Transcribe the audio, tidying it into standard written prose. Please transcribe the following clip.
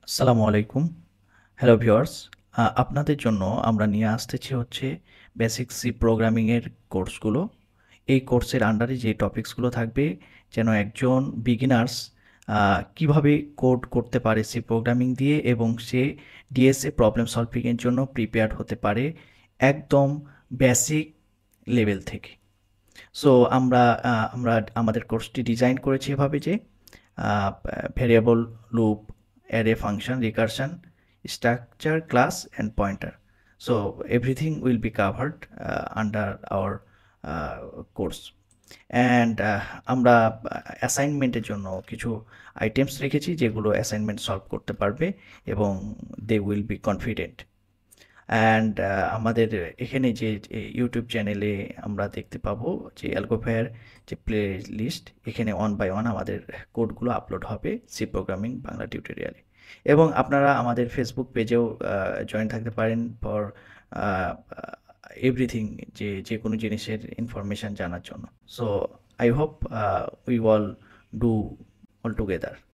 আসসালামু আলাইকুম। Hello viewers. আপনাদের জন্য আমরা নিয়ে আসতেছি হচ্ছে বেসিক সি প্রোগ্রামিং এর কোর্সগুলো। এই কোর্সের আন্ডারে যে টপিকসগুলো থাকবে যেন একজন বিগিনার্স কিভাবে কোড করতে পারে সি প্রোগ্রামিং দিয়ে এবং সে ডিএসএ প্রবলেম সলভিং এর জন্য প্রিপেয়ার্ড হতে পারে একদম বেসিক লেভেল থেকে। সো আমরা আমাদের কোর্সটি ডিজাইন করেছি এভাবে যে variable, loop, array function, recursion, structure, class, and pointer. So everything will be covered under our course. And আমরা অ্যাসাইনমেন্টের জন্য কিছু আইটেমস রেখেছি যেগুলো অ্যাসাইনমেন্ট সলভ করতে পারবে এবং they will be confident. And আমাদের এখানে যে ইউটিউব চ্যানেলে আমরা দেখতে পাবো যে অ্যালগোফেয়ার যে প্লে লিস্ট, এখানে ওয়ান বাই ওয়ান আমাদের কোডগুলো আপলোড হবে সি প্রোগ্রামিং বাংলা টিউটোরিয়ালে। এবং আপনারা আমাদের ফেসবুক পেজেও জয়েন থাকতে পারেন ফর এভরিথিং, যে কোনো জিনিসের ইনফরমেশান জানার জন্য। So I hope we all do all together.